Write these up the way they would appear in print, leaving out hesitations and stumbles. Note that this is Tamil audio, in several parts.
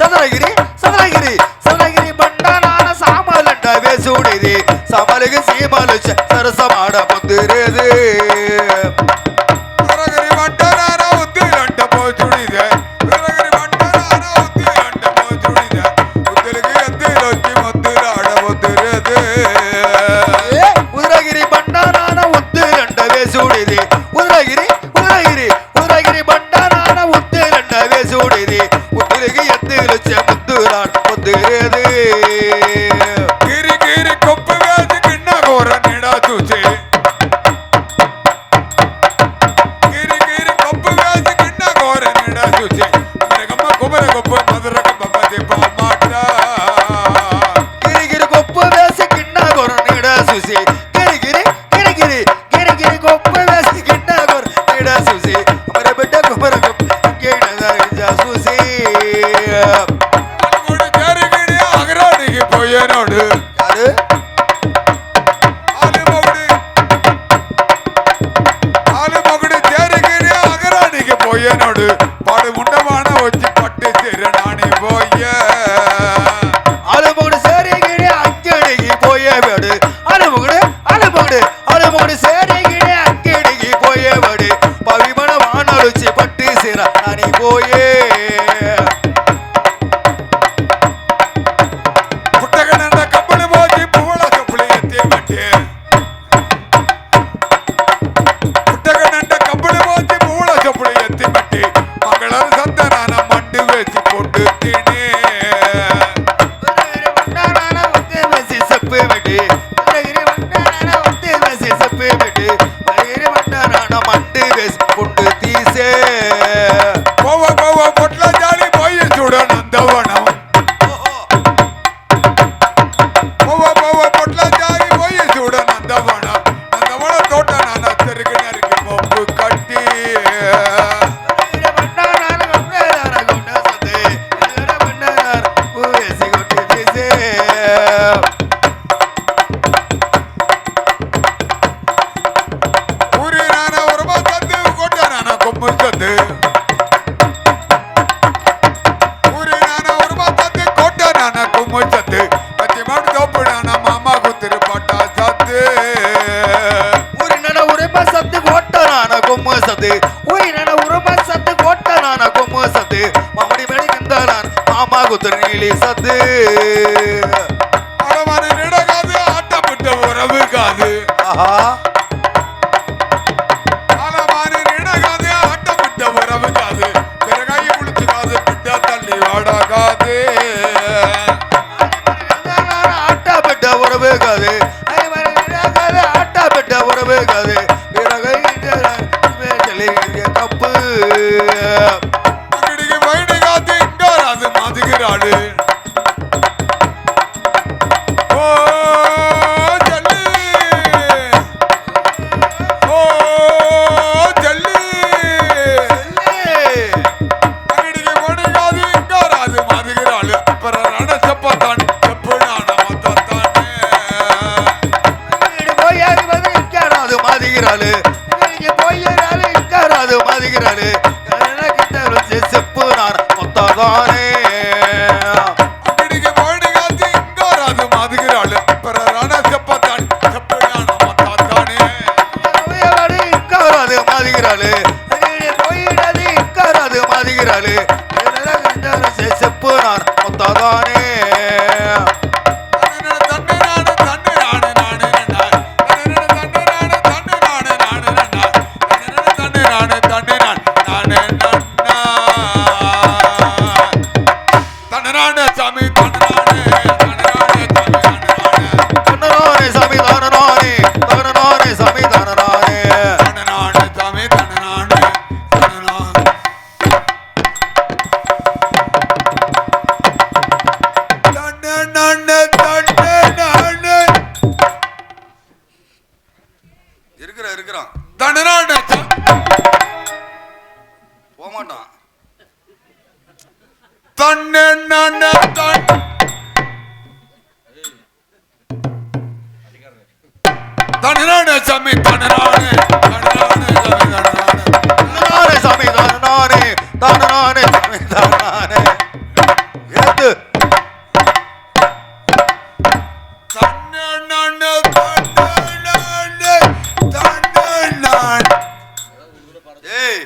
சதுரகிரி சதுரகிரி சதுரகிரி பண்டான சாமலண்ட வேசூடிதி சமலுக்கு சீமலு சரசமாட முந்திரது ஏத்து ஏய்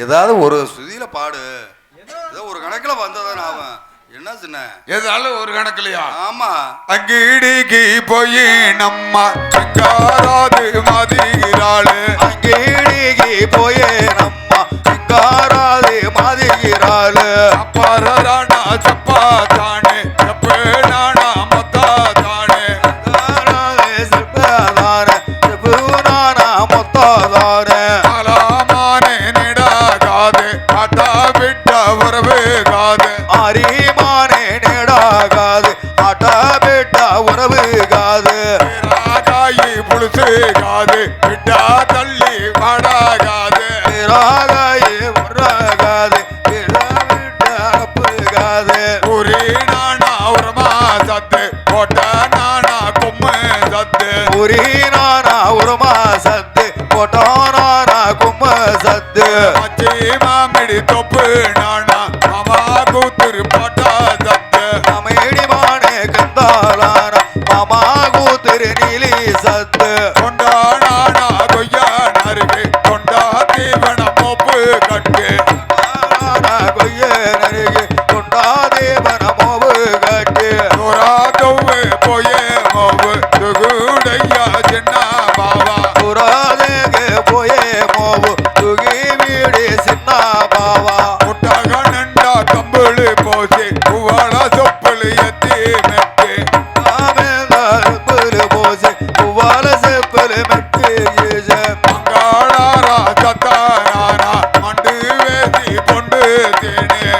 ஏதாவது ஒரு சுதியில பாடு. ஏதோ ஒரு கணக்குல வந்ததான் அவன் என்ன சின்ன ஏதாலும் ஒரு கணக்குலையா? ஆமா. அங்கிடிக்கு போய் நம்ம சிங்காராது மதிகிறாளு. அங்கிடிக்கு போய் நம்ம சிங்காராது மதிகிறாளு. அப்பரானா சப்பா தானே சப்பே நானா மத்தா தானே செப்பதானே செப்பு நானா மொத்தாதானே அலாமானே நிடாகாது காட்டா விட்ட உறவு காது அரிமானே நேடாகாது ஆட்டா பேட்டா உறவு காது ராகாயி புழுசு காது விட்டா தள்ளி வாடாகாது ராகாயே உறகாது விட்டாப்புகாது ஊரி நானா உரமா சத்து போட்ட நானா கொம்மு சத்து உரி நானா உருமா சத்து போட்டோனானா கும்ம சத்து மச்சி மாமிடி தொப்பு நானா மாமா கூத்துரு போட்டா சத்து அமைடிமானே கந்தாளான மாமா கூத்திரு நீலி சத்து கொண்டா நானா கொய்யா நறுக்கு கொண்டா தீவன மொப்பு கட்டு கொய்ய நருகே கொண்டா தேவன மோவு கட்டு தோரா கவ்வு போயே மோவு துகுடையா சின்ன பாவா புறாதேகே போயே மோவு துகி வீடு சின்ன பாவா முட்டாக நண்டா கம்பளு போசி குவாள சொப்பளு எத்தி மெட்டு ஆமேந்தாரு போசே புவால செப்பலு மெட்டு ஈச மங்காளாரா சத்தாரானா மண்டு வேசி கொண்டு தேனே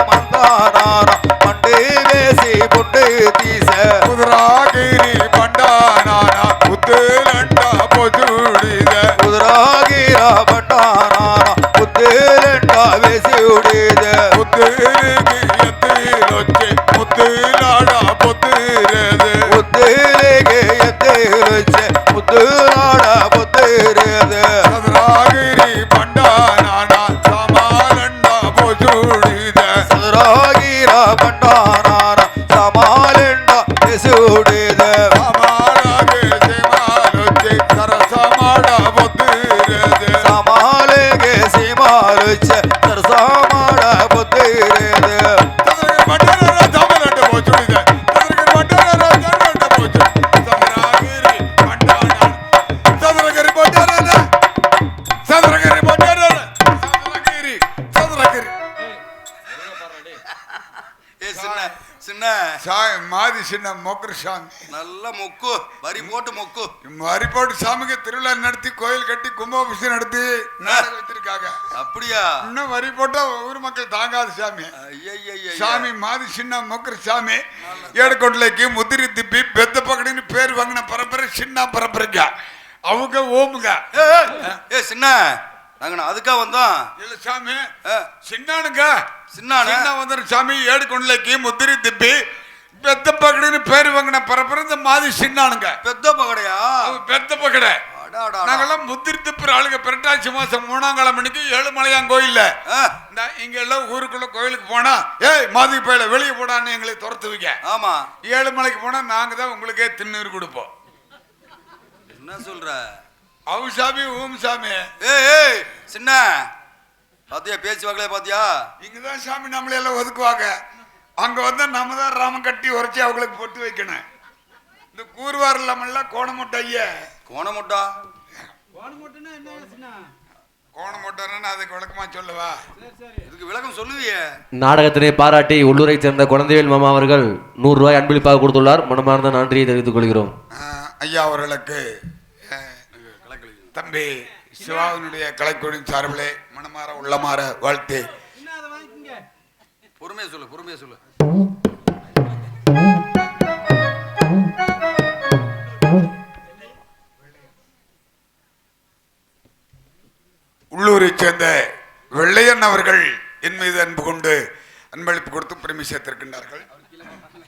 மந்தானான மண்டு வேசி புண்டு தீச குதிராகிரி பண்டானானா புத்துலண்டா பொசுடித குதிராகிரா பண்டானான புத்திலண்டா வேசி உடித புத்துருக்கு எத்திலொச்சி முத்துலாடா பொத்துரது புத்திலேகே எத்தேலுச்சே புத்துலாட புத்திரது குதிராகிரி பண்டானானா சமாலண்டா பொசுடித சதுராகிரா பண்டானான சமாலண்டா வேசி உடித சமாலாகு சிமாலொச்சி சரசமாடா பொத்துரது சமாலேகே சீமாலுச்ச சரசாமாட புத்திரது பண்டாரா சமாலண்டா பொசுடித பண்டாரா சமாலண்டா பொசு சதுராகிரி பண்டானா சதுரகிரி பண்டாரா சதுரகிரி பண்டாரா சதுரகிரி ஏ சின்ன சின்ன சாமி மாதி சின்ன மொக்கர் சாமி நல்ல மொக்கு வரி போட்டு மொக்கு வரிபாட்டு சாமிக்கு திருவிழா நடத்தி கோயில் கட்டி கும்பாபிஷேகம் நடத்தி நாடகம் வச்சிருக்காங்க. அப்படியா? இன்னும் வரி போட்டா ஊர் மக்கள் தாங்காது சாமி. ஐயையைய. சாமி மாதி சின்ன மொக்கர் சாமி ஏடுகொண்டலைக்கு முதிரி திப்பி பெத்த பக்கடின்னு பேர் வாங்கின பரம்பரை சின்ன பரம்பரைங்க அவங்க ஓமுங்க. ஏ சின்ன நாங்க அதுக்கா வந்தோம் இல்ல சாமி சின்னானுங்க சின்னானு சின்ன வந்துரு சாமி ஏடுகொண்டலைக்கு முதிரி திப்பி பெத்த பக்கடின்னு பேர் வாங்கின பரம்பரை இந்த மாதி சின்னானுங்க. பெத்த பகடையா? பெத்த பக்கடை நாங்கெல்லாம் முத்திரி திப்புற ஆளுங்க. புரட்டாசி மாசம் 3ஆம் கிழமை மணிக்கு ஏழுமலையான் கோயில்ல இங்க எல்லாம் ஊருக்குள்ள கோயிலுக்கு போனா ஏய் மாதி பயில வெளியே போடான்னு எங்களை துரத்துவீங்க. ஆமா. ஏழுமலைக்கு போனா நாங்க தான் உங்களுக்கே திண்ணூறு கொடுப்போம். என்ன சொல்ற? அவு சாமி ஊம் சாமி. ஏய் சின்ன பாத்தியா பேச்சு வாக்கலே பாத்தியா? இங்கதான் சாமி நம்மள எல்லாம் ஒதுக்குவாங்க. அங்க வந்து நம்ம தான் ராமன் கட்டி உரைச்சி அவங்களுக்கு பொட்டு வைக்கணும். இந்த கூறுவார் இல்லாமல்லாம் கோணமுட்டை ஐயா. கோணமுட்டா? கோணமுட்டைன்னா என்ன? கோணமுட்டைன்னு அதுக்கு விளக்கமா சொல்லவா? இதுக்கு விளக்கம் சொல்லுவியே. நாடகத்தினை பாராட்டி உள்ளூரை சேர்ந்த குழந்தைவேல் மாமா அவர்கள் 100 ரூபாய் அன்பளிப்பாக கொடுத்துள்ளார். மனமார்ந்த நன்றியை தெரிவித்துக் கொள்கிறோம். ஐயா அவர்களுக்கு தம்பி சிவாவினுடைய கலைக்குழுவின் சார்பிலே மனமாற உள்ளமாற வாழ்த்து. பொறுமையா சொல்லு, பொறுமையா சொல்லு. உள்ளூரை சேர்ந்த வெள்ளையன் அவர்கள் என் மீது அன்பு கொண்டு அன்பளிப்பு கொடுத்து பெருமை சேர்த்திருக்கின்றார்கள்.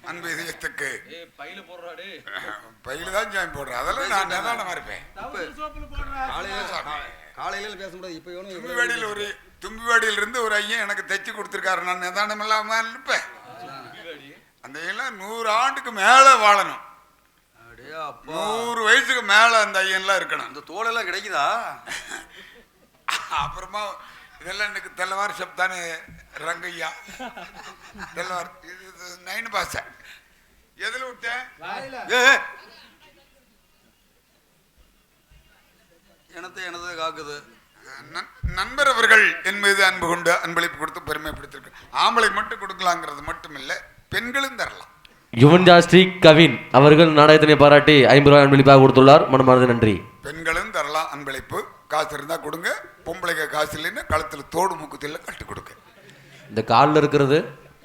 அன்பு இதயத்துக்கு பையில தான் ஜாயின் போடுறேன். அதெல்லாம் நான் நிதானமா இருப்பேன். காலையில பேச முடியாது. இப்ப வேடியில் ஒரு தும்பிவாடியிலிருந்து ஒரு ஐயன் எனக்கு தைச்சு கொடுத்துருக்காரு. நான் நிதானம் இல்லாம இருப்பேன். அந்த ஐயெல்லாம் 100 ஆண்டுக்கு மேல வாழணும். 100 வயசுக்கு மேல அந்த ஐயன்லாம் இருக்கணும். அந்த தோலெல்லாம் கிடைக்குதா? அப்புறமா இதெல்லாம் எனக்கு தெல்லவார் சப்தானே ரங்கையா தெல்லவார் நைன் பாச எதுல விட்டேன்? எனது காக்குது. நண்பர் அவர்கள் என் மீது அன்பு கொண்டு அன்பளிப்பு கொடுத்து பெருமைப்படுத்திருக்கு. ஆம்பளை மட்டும் கொடுக்கலாங்கிறது மட்டும் இல்லை, பெண்களும் தரலாம். யுவன்ஜா ஸ்ரீ கவின் அவர்கள் நாடகத்தினை பாராட்டி 50 ரூபாய் அன்பளிப்பாக கொடுத்துள்ளார். மனமார்ந்த நன்றி. பெண்களும் தரலாம் அன்பளிப்பு. காசு இருந்தா கொடுங்க. பொம்பளைக்கு காசு இல்லைன்னு கழுத்துல தோடு மூக்குத்தில கட்டி கொடுங்க. இந்த காலில் இருக்கிறது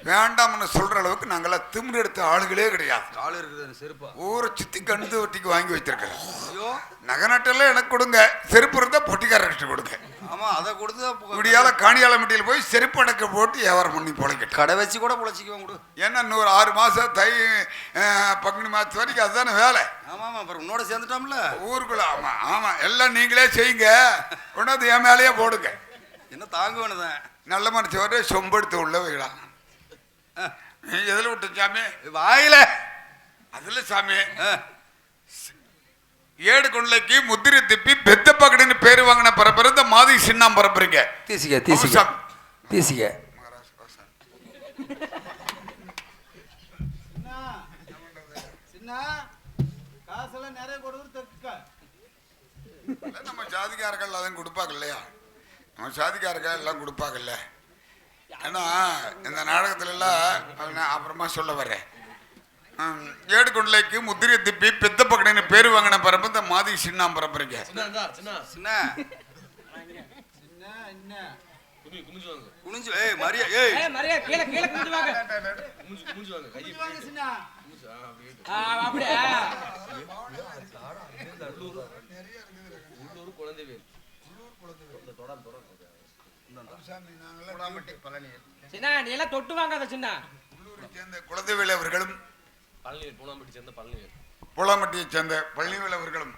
வேண்டாம்னு சொல்ற அளவுக்கு நாங்கெல்லாம் திமிரு எடுத்த ஆளுகளே கிடையாது. கால் இருக்குது செருப்பா ஊரை சுத்தி கண்டு வட்டிக்கு வாங்கி வச்சிருக்கேன். ஐயோ நகை நட்டெல்லாம் எனக்கு கொடுங்க. செருப்பு இருந்தா பொட்டிக்காரர்கிட்ட கொடுங்க. ஆமா அதை கொடுத்து இப்படியால காணியால மட்டியில் போய் செருப்பு அடக்க போட்டு வியாபாரம் பண்ணி பொழைக்கட்டும். கடை வச்சு கூட பொழைச்சிக்குவாங்க கொடு. ஏன்னா இன்னொரு 6 மாசம் தை பங்குனி மாசம் வரைக்கும் அதுதானே வேலை. ஆமா ஆமா அப்புறம் உன்னோட சேர்ந்துட்டோம்ல ஊருக்குள்ள. ஆமா ஆமா எல்லாம் நீங்களே செய்யுங்க. கொண்டாந்து என் மேலேயே போடுங்க. என்ன தாங்க வேணுதான். நல்ல மனுஷவரே சொம்பெடுத்து உள்ள வைக்கலாம். எதுல விட்டு சாமி? வாயில அதுல சாமி ஏடு கொள்ளைக்கு முத்திரை திப்பி பெத்த பக்கடின்னு பேரு வாங்கின பரப்புற இந்த மாதிரி சின்ன பரப்புறீங்க. தீசிக்க தீசிக்க தீசிக்க காசெல்லாம் நிறைய கொடுக்க நம்ம ஜாதிக்காரர்கள் அதான் கொடுப்பாங்க இல்லையா? நம்ம ஜாதிக்காரர்கள் எல்லாம் கொடுப்பாங்க இல்ல? ஏன்னா இந்த நாடகத்துல எல்லாம் அப்புறமா சொல்ல வரேன். ஏடு கொள்ளைக்கு முத்திரை திப்பி பெத்த பக்கடின்னு பேரு வாங்கின பரப்பு இந்த மாதிரி சின்ன பரப்புறீங்க. குனிஞ்சு ஏய் மரியா ஏய் மரியா கீழ கீழ குனிஞ்சு வாங்க. குனிஞ்சு வாங்க கை வாங்க சின்ன. அப்படியே உள்ளூர் குழந்தைவேல். சின்ன நீ எல்லாம் தொட்டு வாங்காத சின்ன. உள்ளூரை சேர்ந்த குழந்தைவேல் அவர்களும் பூலாம்பட்டி சேர்ந்த பழனிவேல், பூலாம்பட்டியை சேர்ந்த பழனிவேல் அவர்களும்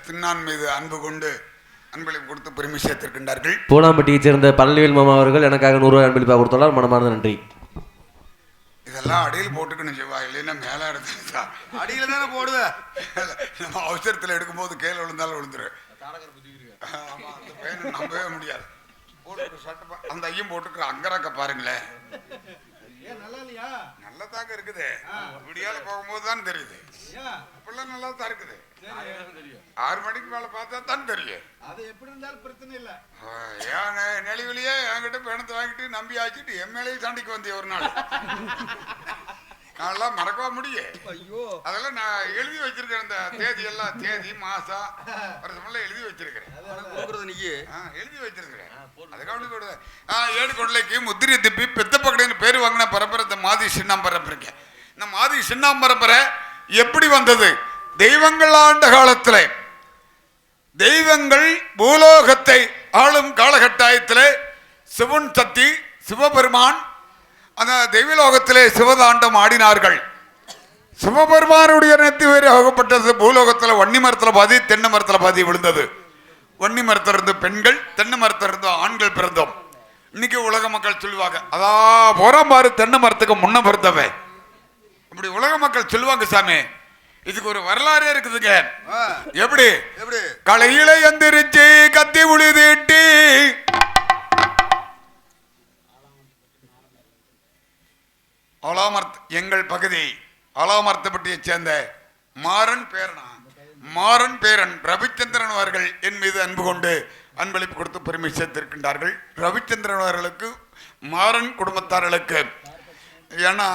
சின்னான் மீது அன்பு கொண்டு அன்பளிப்பு கொடுத்து பெருமை சேர்த்திருக்கின்றார்கள். பூலாம்பட்டியைச் சேர்ந்த பழனிவேல் மாமா அவர்கள் எனக்காக 100 ரூபாய் அன்பளிப்பாக கொடுத்துள்ளார். மனமார்ந்த நன்றி. இதெல்லாம் அடியில் போட்டுக்கணும் செவ்வா, இல்லைன்னா மேலே எடுத்து அடியில தானே போடுவேன். நம்ம அவசரத்தில் எடுக்கும்போது கீழே விழுந்தாலும் விழுந்துரு. நம்பவே முடியாது. அந்த ஐயம் போட்டுக்கிற அங்கராக்க பாருங்களேன். நல்லதாக இருக்குது. விடியால போகும்போது தான் தெரியுது. அப்பெல்லாம் நல்லா தான் இருக்குது. 6 மணிக்கு மேல பார்த்தா தான் தெரியும். அது எப்படி இருந்தாலும் பிரச்சனை இல்ல. நெளிவிலேயே என்கிட்ட பணத்தை வாங்கிட்டு நம்பி ஆச்சுட்டு எம்எல்ஏ சண்டைக்கு வந்தேன் ஒரு நாள். நான்லாம் மறக்கவா முடியும். ஐயோ அதெல்லாம் நான் எழுதி வச்சிருக்கேன். இந்த தேதி எல்லாம் தேதி மாசம் வருஷமெல்லாம் எழுதி வச்சிருக்கிறேன். எழுதி வச்சிருக்கிறேன். அதுக்காக ஏடு கொள்ளைக்கு முத்திரை திப்பி பெத்த பக்கடின்னு பேரு வாங்கின பரப்புரை இந்த மாதிரி சின்னம் பரப்புறீங்க. இந்த மாதிரி சின்னம் பரப்புரை எப்படி வந்தது? தெய்வங்கள் ஆண்ட காலத்துல தெய்வங்கள் பூலோகத்தை ஆளும் காலகட்டாயத்திலே சிவன் சக்தி சிவபெருமான் அந்த தெய்வலோகத்திலே சிவதாண்டம் ஆடினார்கள். சிவபெருமானுடைய நெத்தி வேறு ஆகப்பட்டது. பூலோகத்தில் வன்னி மரத்தில் பாதி தென்னை மரத்தில் பாதி விழுந்தது. வன்னி மரத்திலிருந்து பெண்கள், தென்னை மரத்திலிருந்து ஆண்கள் பிறந்தோம். இன்னைக்கு உலக மக்கள் சொல்லுவாங்க, அதான் போறான் பாரு தென்னை மரத்துக்கு முன்ன பிறந்தவன். இப்படி உலக மக்கள் சொல்லுவாங்க சாமி. இதுக்கு ஒரு வரலாறே இருக்குதுங்க. எப்படி எப்படி கலையில எந்திரிச்சு கத்தி உழுதிட்டு எங்கள் பகுதி அலாமர்த்தப்பட்டியை சேர்ந்த மாறன் பேரன் ரவிச்சந்திரன் அவர்கள் என் மீது அன்பு கொண்டு அன்பளிப்பு கொடுத்து பெருமை சேர்த்திருக்கின்றார்கள். ரவிச்சந்திரன் அவர்களுக்கு மாறன் குடும்பத்தார்களுக்கு ஏன்னா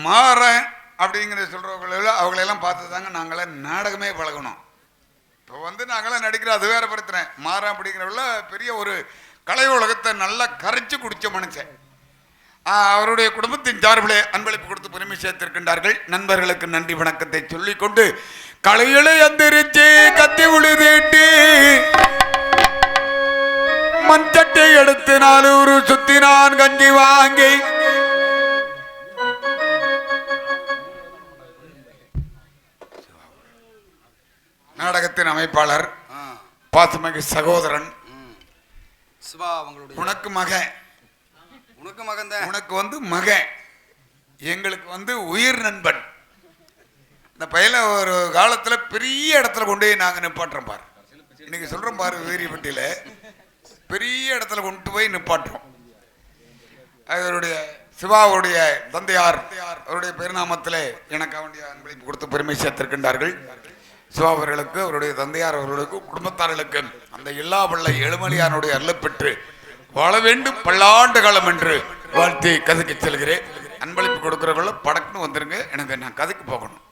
மாறன் அப்படிங்கிற சொல்றவங்கள அவங்களெல்லாம் பார்த்து தாங்க நாங்களாம் நாடகமே பழகணும். இப்போ நாங்களாம் நடிக்கிறோம், அது வேற பிரச்சனை. மாறன் அப்படிங்கிறவங்கள பெரிய ஒரு கலை உலகத்தை நல்லா கரைச்சி குடிச்ச மனுஷன். அவருடைய குடும்பத்தின் சார்பிலே அன்பளிப்பு கொடுத்து பெருமை சேர்த்திருக்கின்றார்கள். நண்பர்களுக்கு நன்றி வணக்கத்தை சொல்லிக்கொண்டு கலையில எந்திரிச்சு கத்தி உழுதிட்டு மஞ்சட்டை எடுத்து 4 சுத்தி நான் கஞ்சி வாங்கி நாடகத்தின் அமைப்பாளர் பாசமிகு சகோதரன் சிவா அவங்களுடைய உனக்கு மகன், உனக்கு மகன் தான். உனக்கு வந்து மகன், எங்களுக்கு வந்து உயிர் நண்பன். இந்த பையல ஒரு காலத்துல பெரிய இடத்துல கொண்டு போய் நாங்க நிப்பாட்டுறோம் பாரு. இன்னைக்கு சொல்றோம் பாரு, வீரியப்பட்டியில பெரிய இடத்துல கொண்டு போய் நிப்பாட்டுறோம். அவருடைய சிவாவுடைய தந்தையார் அவருடைய பெருநாமத்திலே எனக்கு அவனுடைய அன்பளிப்பு கொடுத்து பெருமை சேர்த்திருக்கின்றார்கள். சிவா அவர்களுக்கு, அவருடைய தந்தையார் அவர்களுக்கு, குடும்பத்தார்களுக்கு அந்த எல்லா வல்ல எழுமலியானுடைய அருளை பெற்று வாழ வேண்டும் பல்லாண்டு காலம் என்று வாழ்த்தி கதைக்கு செல்கிறேன். அன்பளிப்பு கொடுக்குறவங்கள படக்குன்னு வந்துருங்க, எனக்கு நான் கதைக்கு போகணும்.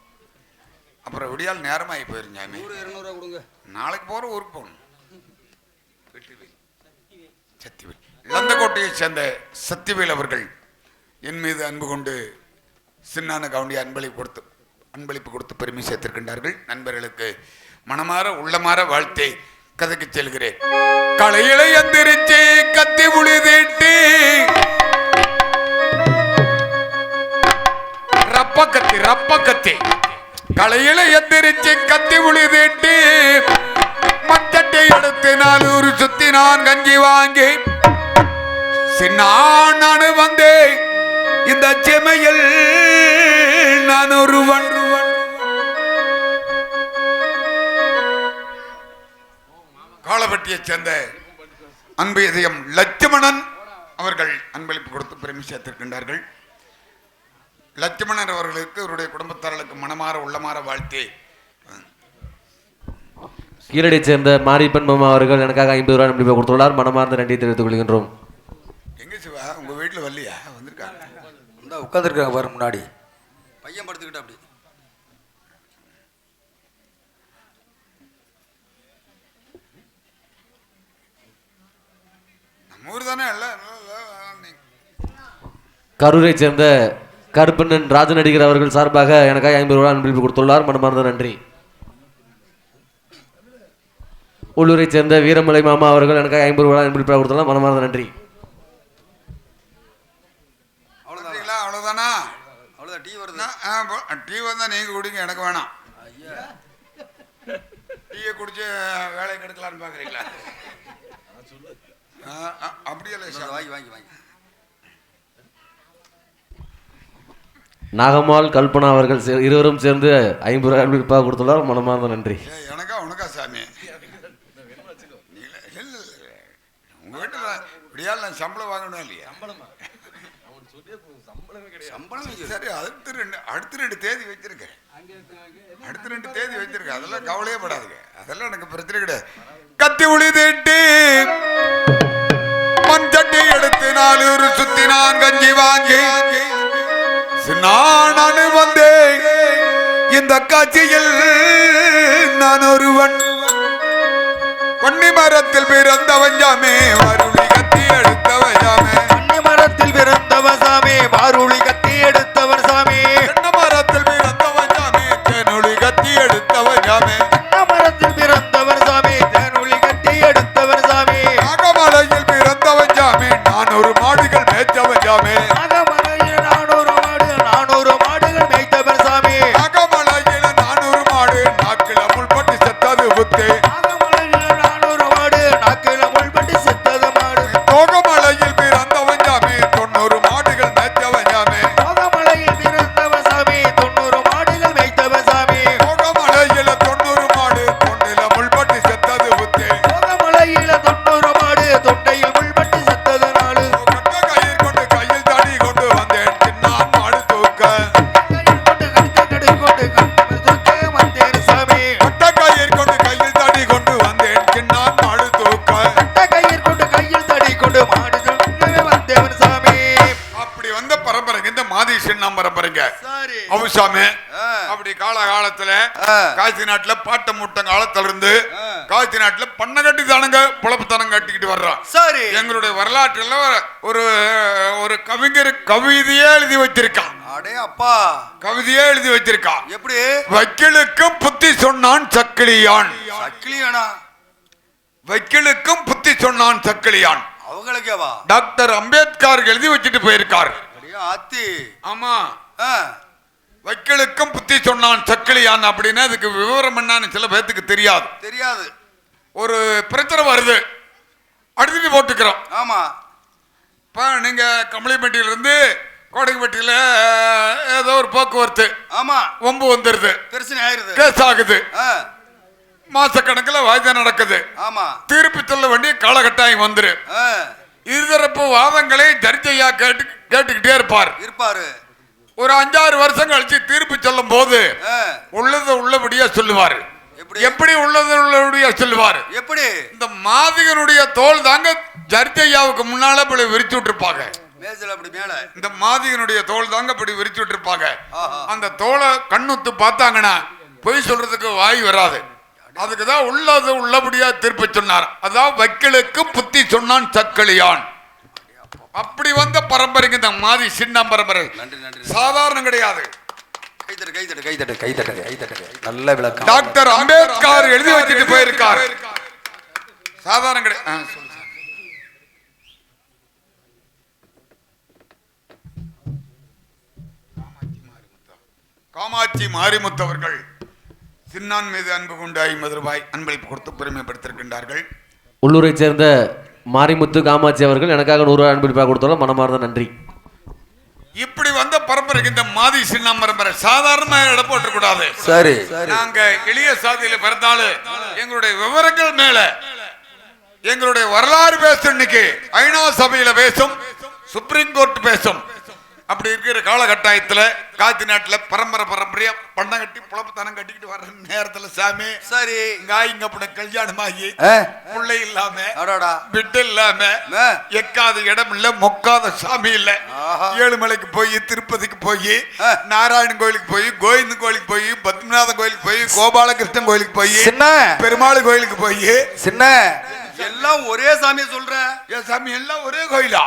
அப்புறம் விடியால் நேரமாகி போயிருந்தாமே. 200 கொடுங்க. நாளைக்கு போகிற ஊருக்கு போகணும். சத்திவேல் இளந்தக்கோட்டையை சேர்ந்த சத்திவேல் அவர்கள் என் மீது அன்பு கொண்டு சின்னான கவுண்டிய அன்பளிப்பு கொடுத்து பெருமை சேர்த்திருக்கின்றார்கள். நண்பர்களுக்கு மனமாற உள்ளமாற வாழ்த்தை கதைக்கு செல்கிறேன். களையில எந்திரிச்சு கத்தி உழுதிட்டு ரப்ப கத்தி களையில எந்திரிச்சு கத்தி உழுதிட்டு மச்சட்டை எடுத்து 4 சுத்தி நான் கஞ்சி வாங்கி சின்னானு வந்தேன். இந்த செமையில் நான் ஒருவன். காலப்பட்டியை சேர்ந்த அன்பு இதயம் லட்சுமணன் அவர்கள் அன்பளிப்பு கொடுத்து பெருமை சேர்த்திருக்கின்றார்கள். லட்சுமணன் அவர்களுக்கு, அவருடைய குடும்பத்தார்களுக்கு மனமாற உள்ளமாற வாழ்த்தி. கீழடியை சேர்ந்த மாரியப்பன் மாமா அவர்கள் எனக்காக 50 ரூபாய் அன்பளிப்பாக கொடுத்துள்ளார். மனமார்ந்த நன்றியை தெரிவித்துக் கொள்கின்றோம். எங்க சிவா, உங்க வீட்டுல வரலையா? வந்திருக்காங்க, உட்காந்துருக்காங்க பாரு முன்னாடி. பையன் படுத்துக்கிட்ட அப்படி. நம்ம ஊர் தானே. கரூரை சேர்ந்த கருப்பண்ணன் ராஜன் நடிகர் அவர்கள் சார்பாக எனக்காக 50 ரூபாய் அன்பளிப்பு கொடுத்துள்ளார். மனமார்ந்த நன்றி. உள்ளூரை சேர்ந்த வீரமலை மாமா அவர்கள் எனக்காக 50 ரூபாய் அன்பளிப்பாக கொடுத்துள்ளார். மனமார்ந்த நன்றி. அவ்வளவுதானா? அவ்வளவுதான். டீ வருது. டீ வந்தா நீங்க குடிங்க, எனக்கு வேணாம். டீயை குடிச்சு வேலையை கெடுக்கலான்னு பாக்குறீங்களா? அப்படியெல்லாம் வாங்கி வாங்கி வாங்கி. நாகம்மாள் கல்பனா அவர்கள் இருவரும் சேர்ந்து 50 ரூபாய் அன்பளிப்பாக கொடுத்துள்ளார். மனமார்ந்த நன்றி. எனக்கா உனக்கா சாமி? உங்க வீட்டுல இப்படியால் நான் சம்பளம் வாங்கணும் இல்லையா? சரி, அடுத்த 2 தேதி வச்சிருக்கேன். அடுத்த 2 தேதி வச்சிருக்கேன். அதெல்லாம் கவலையே படாதுங்க, அதெல்லாம் எனக்கு பிரச்சனை கிடையாது. கத்தி உழுதிட்டு மஞ்சட்டை எடுத்து 4 சுத்தி நான் கஞ்சி வாங்கி நான் வந்தேன். இந்த காட்சியில் நான் ஒருவன். பொன்னி மரத்தில் பிறந்தவன் சாமே, வருளி கத்தி எடுத்தவன் சாமே. பொன்னி மரத்தில் பிறந்தவன் சாமி, வாருளி கத்தி எடுத்தவன் சாமி. தென்னை மரத்தில் பிறந்தவன் சாமே, தேனொளி கத்தி எடுத்தவன் சாமே. தென்னை மரத்தில் பிறந்தவன் சாமி, தேனொளி கத்தி எடுத்தவன் சாமி. நாகமலையில் பிறந்தவன் சாமே, 400 மாடுகள் மேய்ச்சவன் சாமே. நாகமலையில் 400 மாடுகள் மேய்த்தவன் சாமி. நாகமலையில் 400 மாடு நாக்கில முள்பட்டு செத்தது புத்தே. நாகமலையில் 400 மாடு நாக்கில முள்பட்டு செத்தது மாடு. தோகமலையில் பிறந்தவன் சாமே, 90 மாடுகள் மேய்ச்சவன் சாமே. தோகமலையில் பிறந்தவன் சாமி, 90 மாடுகள் மேய்த்தவன் சாமி. தோகமலையில் 90 மாடு தொண்டில முள்பட்டு செத்தது புத்தே. தோகமலையில் 90 மாடு தொண்டையில் முள்பட்டு செத்தது நாடு. கட்ட கயிறு கொண்டு கையில் தடி கொண்டு வந்தேன், சின்னான் மாடு தூக்க. வந்தேன் சாமி. கட்ட கயிறு கொண்டு கையில் தடி கொண்டு வந்தேன், சின்னான் மாடு தூக்க. கையில் கொண்டு கையில் தடி கொண்டு மாடு வந்தேன் சாமி. அப்படி வந்த பரம்பரைங்க இந்த மாதிரி சின்ன பரம்பரைங்க. சரி. அவுசாமி அப்படி காலகாலத்துல காய்ச்சி நாட்டுல பாட்ட மூட்டம் காலத்துல இருந்து காய்ச்சி நாட்டுல பண்ண கட்டி தானுங்க புலப்புத்தனம் கட்டிக்கிட்டு வர்றோம். சரி. எங்களுடைய வரலாற்றுல ஒரு ஒரு கவிஞர் கவிதையே எழுதி வச்சிருக்கான். அடே அப்பா, கவிதையே எழுதி வச்சிருக்கான். எப்படி? வக்கீலுக்கும் புத்தி சொன்னான் சக்கிலியான். சக்கிலியானா? வக்கீலுக்கும் புத்தி சொன்னான் சக்கிலியான். அவங்களுக்கேவா? டாக்டர் அம்பேத்கர் எழுதி வச்சுட்டு போயிருக்கார். ஆத்தி. ஆமா, வக்கீலுக்கும் புத்தி சொன்னான் சக்கிலியான் அப்படின்னா அதுக்கு விவரம் என்னன்னு சில பேர்த்துக்கு தெரியாது. தெரியாது. ஒரு பிரச்சனை வருது, அடித்து போட்டுக்கிறோம். ஆமா. இப்போ நீங்க கம்பளிப்பட்டியிலிருந்து கோடைப்பட்டியில ஏதோ ஒரு போக்குவரத்து ஆமா ஒம்பு வந்துருது, பிரச்சனை ஆயிருது, கேஸ் ஆகுது, மாசக்கணக்கில் வாய்தா நடக்குது. ஆமா. திருப்பி சொல்ல வேண்டிய காலகட்டாயம் வந்துரு. இருதரப்பு வாதங்களை ஜட்ஜையா கேட்டுக்கிட்டே இருப்பாரு. ஒரு 5-6 வருஷம் கழிச்சு தீர்ப்பு சொல்லும் போது உள்ளது உள்ளபடியா சொல்லுவாரு. எப்படி உள்ளது உள்ளபடியா சொல்லுவாரு? எப்படி? இந்த மாதிகனுடைய தோல் தாங்க ஜட்ஜையாவுக்கு முன்னால இப்படி விரிச்சு விட்டுருப்பாங்க. இந்த மாதிகனுடைய தோல் தாங்க இப்படி விரிச்சு விட்டுருப்பாங்க. அந்த தோலை கண்ணுத்து பார்த்தாங்கன்னா பொய் சொல்றதுக்கு வாய் வராது. அதுக்குதான் உள்ளது உள்ளபடியா தீர்ப்பு சொன்னார். அதாவது வக்கீலுக்கு புத்தி சொன்னான் சக்களியான். அப்படி வந்த பரம்பரைக்கு இந்த மாதிரி சின்ன பரம்பரை சாதாரணம் கிடையாது. நல்ல விளக்கம். டாக்டர் அம்பேத்கர் எழுதி வச்சுட்டு போயிருக்கார். சாதாரணம் கிடையாது. காமாட்சி மாரிமுத்தவர்கள் சின்னான் மீது அன்பு கொண்டு 50 ரூபாய் அன்பளிப்பு கொடுத்து பெருமைப்படுத்திருக்கின்றார்கள். உள்ளூரை சேர்ந்த மாரிமுத்து காமாட்சி அவர்கள் எனக்காக 100 ரூபாய் அன்பளிப்பாக கொடுத்தாலும் மனமார்ந்த நன்றி. இப்படி வந்த பரம்பரைக்கு இந்த மாதிரி சின்ன பரம்பரை சாதாரண இடம் போட்டக்கூடாது. சரி, நாங்க எளிய சாதியில பிறந்தாலும் எங்களுடைய விவரங்கள் மேல எங்களுடைய வரலாறு பேசும். இன்னைக்கு ஐநா சபையில பேசும், சுப்ரீம் கோர்ட் பேசும். அப்படி இருக்கிற காலகட்டாயத்துல காத்தி நாட்டுல பரம்பரையா பண்ண கட்டி புலப்பத்தனம் கட்டிக்கிட்டு வர்ற நேரத்துல சாமி சரி இங்க அப்படி கல்யாணம் ஆகி பிள்ளை இல்லாம விட்டு இல்லாம எக்காத இடம் இல்ல, மொக்காத சாமி இல்ல. ஏழுமலைக்கு போய், திருப்பதிக்கு போய், நாராயணன் கோயிலுக்கு போய், கோவிந்த கோயிலுக்கு போய், பத்மநாதன் கோயிலுக்கு போய், கோபாலகிருஷ்ணன் கோயிலுக்கு போய், பெருமாள் கோயிலுக்கு போய், சின்ன எல்லாம் ஒரே சாமியை சொல்ற. சாமி எல்லாம் ஒரே கோயிலா?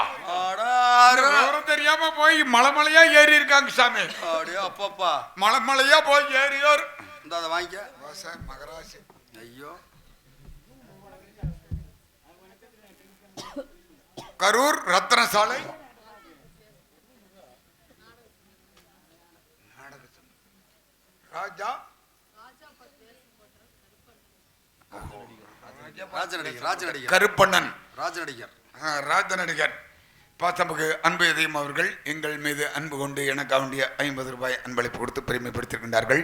தெரியாம போய் மலைமலையா ஏறி இருக்காங்க சாமி. அப்பப்பா மலைமலையா போய் ஏறியோர் வாங்கிக்க மகராசி. ஐயோ, கரூர் ரத்ன சாலை ராஜா கருப்பண்ணன் ராஜநடிகர் பாசமுக்கு அன்பு இதயம் அவர்கள் எங்கள் மீது அன்பு கொண்டு எனக்கு வேண்டிய 50 ரூபாய் அன்பளிப்பு கொடுத்து பெருமைப்படுத்தியிருக்கின்றார்கள்.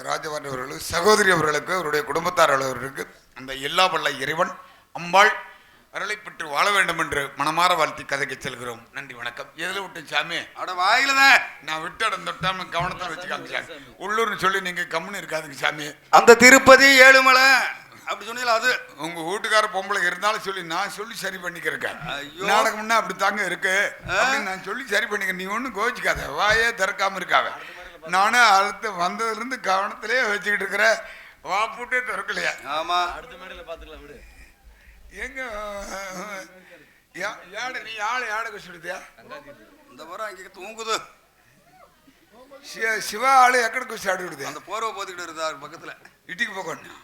ராஜவன் அவர்களுக்கு, சகோதரி அவர்களுக்கு, அவருடைய குடும்பத்தார் அவர்களுக்கு அந்த எல்லா வல்ல இறைவன் அம்பாள் அருளை பெற்று வாழ வேண்டும் என்று மனமாற வாழ்த்தி கதைக்கு செல்கிறோம். நன்றி, வணக்கம். எதில் விட்டு சாமி? அட வாயிலதான் நான் விட்டு இடம் தொட்டாம கவனத்தில் வச்சுக்காங்க. உள்ளூர்னு சொல்லி நீங்க கம்முன்னு இருக்காதுங்க சாமி. அந்த திருப்பதி ஏழுமலை அப்படி சொன்னீங்களா? அது உங்க வீட்டுக்கார பொம்பளை இருந்தாலும் சொல்லி நான் சொல்லி சரி பண்ணிக்கிறேன். நாடகம் முன்னா அப்படி தாங்க இருக்கு அப்படின்னு நான் சொல்லி சரி பண்ணிக்கிறேன். நீ ஒன்றும் கோச்சிக்காத, வாயே திறக்காம இருக்காவ. நானும் அடுத்து வந்ததுல இருந்து கவனத்திலே வச்சுக்கிட்டு இருக்கிற வா பூட்டே திறக்கலையா? ஆமா, அடுத்த மேடையில பாத்துக்கலாம் விடு. எங்க யாடு நீ ஆளு யாட குடிச்சுடுதியா? இந்த வாரம் அங்கே தூங்குது. சிவா ஆளு எக்கட குச்சி ஆடி விடுது. அந்த போர்வை போத்துக்கிட்டு இருந்தா பக்கத்துல இட்டிக்கு போகணும்.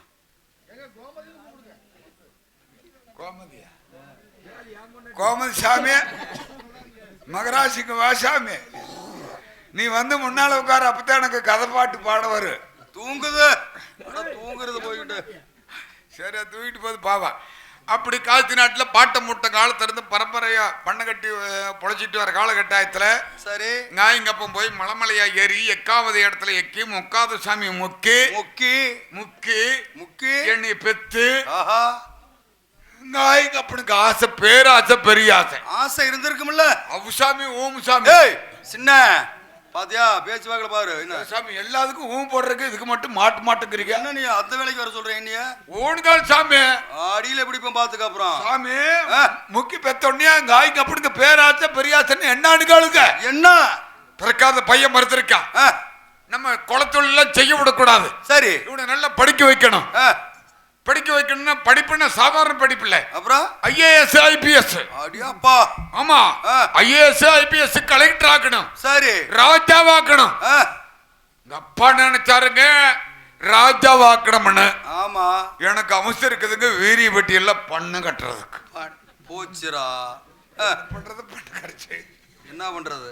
கோமதி சாமி மகராசிக்கு வா சாமி. நீ வந்து முன்னால உட்கார, அப்பதான் எனக்கு கதை பாட்டு பாட வரும். தூங்குது தூங்குறது போய்கிட்டு சரி தூக்கிட்டு போது பாவா. அப்படி காலத்தி நாட்டில் பாட்டை மூட்டை காலத்திலிருந்து பரம்பரையா பண்ணை கட்டி பொழைச்சிட்டு வர காலகட்டாயத்துல சரி ஞாயிங்கப்பம் போய் மலைமலையா ஏறி எக்காவது இடத்துல எக்கி முக்காத சாமி முக்கி முக்கி முக்கி முக்கி எண்ணி பெத்து ஞாயிங்கப்பனுக்கு ஆசை, பேராசை, பெரிய ஆசை. ஆசை இருந்திருக்கும்ல. அவுசாமி ஓம் சாமி சின்ன பாத்தியா பேச்சு வாக்கல பாரு. என்ன சாமி எல்லாத்துக்கும் ஊம் போடுறதுக்கு இதுக்கு மட்டும் மாட்டுக்கிறீங்க? என்ன நீ அந்த வேலைக்கு வர சொல்ற? என்னைய ஓடுகால் சாமி அடியில எப்படி பாத்துக்க. அப்புறம் சாமி முக்கி பெத்தோடனே காய்க்கு அப்படிங்க பேராச்ச பெரியாசன்னு என்ன அணுகாளுங்க? என்ன பிறக்காத பையன் மறுத்திருக்கான். நம்ம குளத்தொழிலாம் செய்ய விடக்கூடாது. சரி, இவனை நல்லா படிக்க வைக்கணும். படிக்க வைக்கணும்னா படிப்புன்னா சாதாரண படிப்பு இல்ல. அப்புறம் IAS IPS. அடியாப்பா. ஆமா, IAS IPS கலெக்டர் ஆக்கணும். சரி, ராஜாவாக்கணும். அப்பா நினைச்சாருங்க ராஜாவாக்கணும்னு. ஆமா, எனக்கு அவசியம் இருக்குதுங்க வீரிய வெட்டி எல்லாம் பண்ணு கட்டுறதுக்கு. போச்சுரா பண்றது பண்ணு கரைச்சு என்ன பண்றது?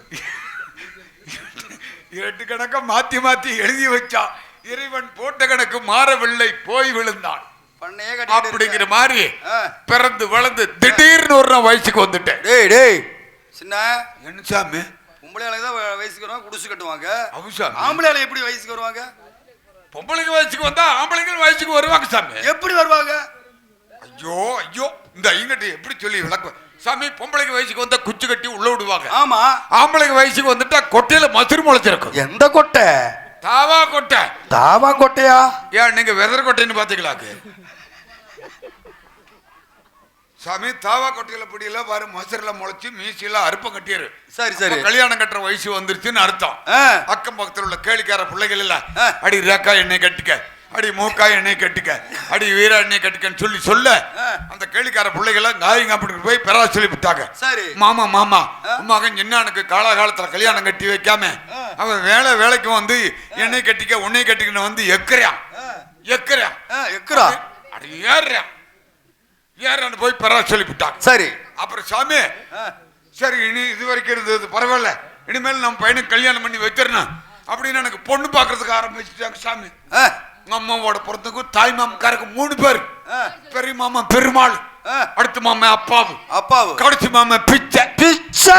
8 கணக்க மாத்தி மாத்தி எழுதி வச்சா இறைவன் போட்ட கணக்கு மாறவில்லை, போய் விழுந்தான். பண்ணையே கட்டிட்டு அப்படிங்கிற இருக்க. மாதிரி ஆ. பிறந்து வளர்ந்து திடீர்னு ஒரு நாள் வயசுக்கு வந்துட்டேன். டேய் சின்ன என்ன சாமி? பொம்பளை ஆளுங்க தான் வயசுக்கு வருவாங்க, குடிசு கட்டுவாங்க. அவன் சாமி, ஆம்பளை ஆளு எப்படி வயசுக்கு வருவாங்க? பொம்பளைக்கு வயசுக்கு வந்தா ஆம்பளைங்க வயசுக்கு வருவாங்க சாமி. எப்படி வருவாங்க? ஐயோ ஐயோ, இந்த இங்கட்டி எப்படி சொல்லி விளக்கு சாமி? பொம்பளைக்கு வயசுக்கு வந்தா குச்சி கட்டி உள்ள விடுவாங்க. ஆமா. ஆம்பளைக்கு வயசுக்கு வந்துட்டா கொட்டையில மசுறு முளைச்சிருக்கும். எந்த கொட்டை? தாவா கொட்டை. தாவா கொட்டையா? ஏன் நீங்க வெதர் கொட்டைன்னு பாத்தீங்களாக்கு? சாமி, தாவா கொட்டையில பிடியில பாரு மசுரில முளைச்சு மீசில அறுப்பம் கட்டிரு. சரி சரி. கல்யாணம் கட்டுற வயசு வந்துருச்சுன்னு அர்த்தம். அக்கம் பக்கத்தில் உள்ள கேளிக்கார பிள்ளைகள் இல்ல, அடி ரேக்கா எண்ணெய் கட்டிக்க, அடி மூக்கா எண்ணெய் கட்டிக்க, அடி வீரா எண்ணெய் கட்டிக்கன்னு சொல்லி சொல்ல அந்த கேளிக்கார பிள்ளைகளை காய்ங்க அப்படி போய் பெறா சொல்லி விட்டாங்க. சரி. மாமா மகன் என்னனுக்கு காலகாலத்துல கல்யாணம் கட்டி வைக்காம அவன் வேலைக்கு வந்து எண்ணெய் கட்டிக்க உன்னை கட்டிக்கன்னு வந்து எக்கறா அடி ஏறான்னு போய் பெறா சொல்லி விட்டாங்க. சரி. அப்புறம் சாமி, சரி இனி இது வரைக்கும் இருந்தது பரவாயில்ல, இனிமேல் நம்ம பையனுக்கு கல்யாணம் பண்ணி வச்சிடணும் அப்படின்னு எனக்கு பொண்ணு பாக்குறதுக்கு ஆரம்பிச்சுட்டாங்க சாமி. அம்மாவோட பிறந்தக்கும் தாய் மாமக்காரருக்கு 3 பேர். பெரிய மாமா பெருமாள், அடுத்த மாமா அப்பாவு, அப்பாவு, கடைசி மாமா பிச்சை. பிச்சை